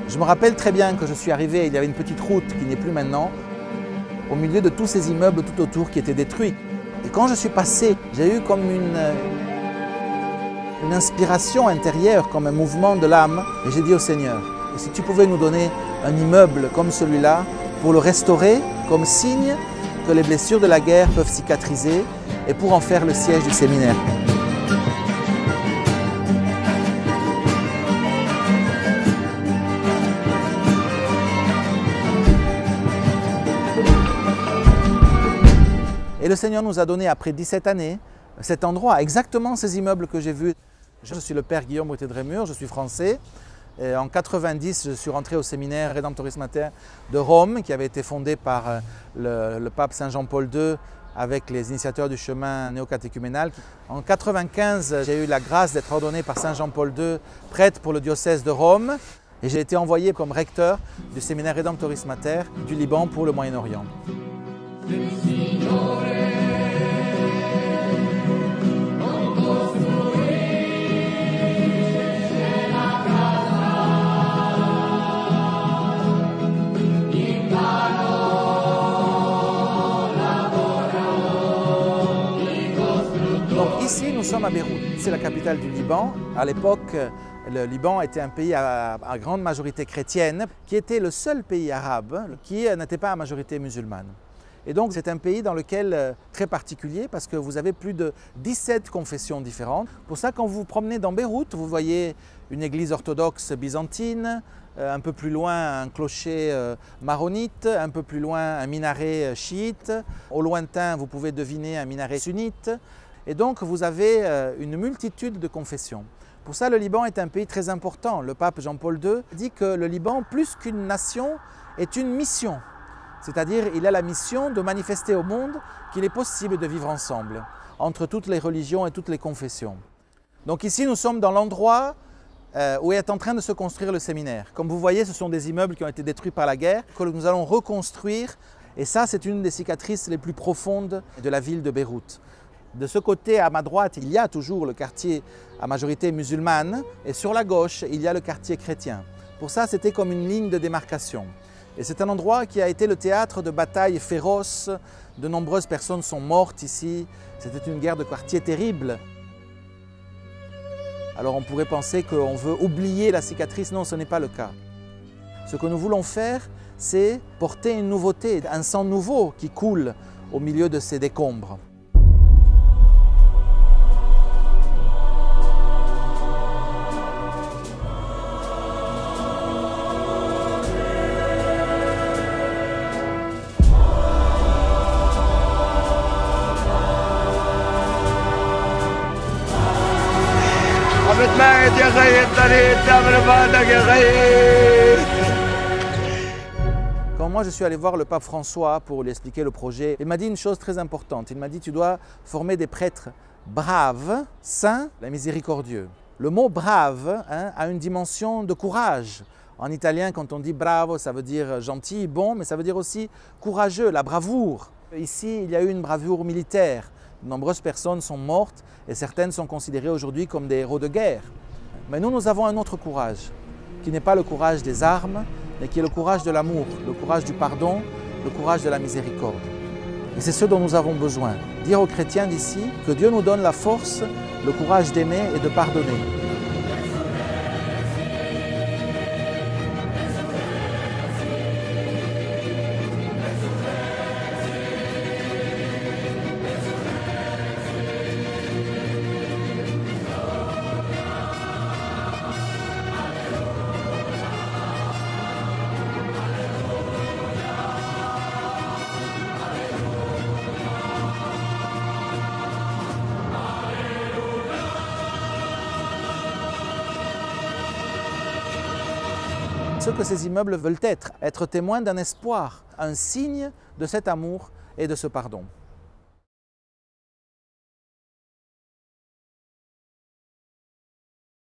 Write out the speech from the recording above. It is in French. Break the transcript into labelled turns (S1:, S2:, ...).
S1: Je me rappelle très bien que je suis arrivé, il y avait une petite route qui n'est plus maintenant, au milieu de tous ces immeubles tout autour qui étaient détruits. Et quand je suis passé, j'ai eu comme une inspiration intérieure, comme un mouvement de l'âme, et j'ai dit au Seigneur, si tu pouvais nous donner un immeuble comme celui-là, pour le restaurer comme signe que les blessures de la guerre peuvent cicatriser et pour en faire le siège du séminaire. Et le Seigneur nous a donné, après 17 années, cet endroit, exactement ces immeubles que j'ai vus. Je suis le père Guillaume Boutet-Drémur, je suis français. Et en 90, je suis rentré au séminaire Redemptoris Mater de Rome, qui avait été fondé par le pape Saint Jean-Paul II avec les initiateurs du chemin néocatéchuménal. En 95, j'ai eu la grâce d'être ordonné par Saint Jean-Paul II prêtre pour le diocèse de Rome. Et j'ai été envoyé comme recteur du séminaire Redemptoris Mater du Liban pour le Moyen-Orient. Donc ici, nous sommes à Beyrouth. C'est la capitale du Liban. À l'époque, le Liban était un pays à grande majorité chrétienne, qui était le seul pays arabe qui n'était pas à majorité musulmane. Et donc c'est un pays dans lequel, très particulier, parce que vous avez plus de 17 confessions différentes. Pour ça, quand vous vous promenez dans Beyrouth, vous voyez une église orthodoxe byzantine, un peu plus loin un clocher maronite, un peu plus loin un minaret chiite. Au lointain, vous pouvez deviner un minaret sunnite. Et donc vous avez une multitude de confessions. Pour ça, le Liban est un pays très important. Le pape Jean-Paul II dit que le Liban, plus qu'une nation, est une mission. C'est-à-dire il a la mission de manifester au monde qu'il est possible de vivre ensemble, entre toutes les religions et toutes les confessions. Donc ici, nous sommes dans l'endroit où est en train de se construire le séminaire. Comme vous voyez, ce sont des immeubles qui ont été détruits par la guerre, que nous allons reconstruire. Et ça, c'est une des cicatrices les plus profondes de la ville de Beyrouth. De ce côté, à ma droite, il y a toujours le quartier à majorité musulmane, et sur la gauche, il y a le quartier chrétien. Pour ça, c'était comme une ligne de démarcation. Et c'est un endroit qui a été le théâtre de batailles féroces. De nombreuses personnes sont mortes ici. C'était une guerre de quartier terrible. Alors on pourrait penser qu'on veut oublier la cicatrice. Non, ce n'est pas le cas. Ce que nous voulons faire, c'est porter une nouveauté, un sang nouveau qui coule au milieu de ces décombres. Quand moi je suis allé voir le pape François pour lui expliquer le projet, il m'a dit une chose très importante. Il m'a dit, tu dois former des prêtres braves, saints et miséricordieux. Le mot brave a une dimension de courage. En italien, quand on dit bravo, ça veut dire gentil, bon, mais ça veut dire aussi courageux, la bravoure. Ici, il y a eu une bravoure militaire. De nombreuses personnes sont mortes et certaines sont considérées aujourd'hui comme des héros de guerre. Mais nous avons un autre courage, qui n'est pas le courage des armes, mais qui est le courage de l'amour, le courage du pardon, le courage de la miséricorde. Et c'est ce dont nous avons besoin. Dire aux chrétiens d'ici que Dieu nous donne la force, le courage d'aimer et de pardonner. Ce que ces immeubles veulent être témoins d'un espoir, un signe de cet amour et de ce pardon.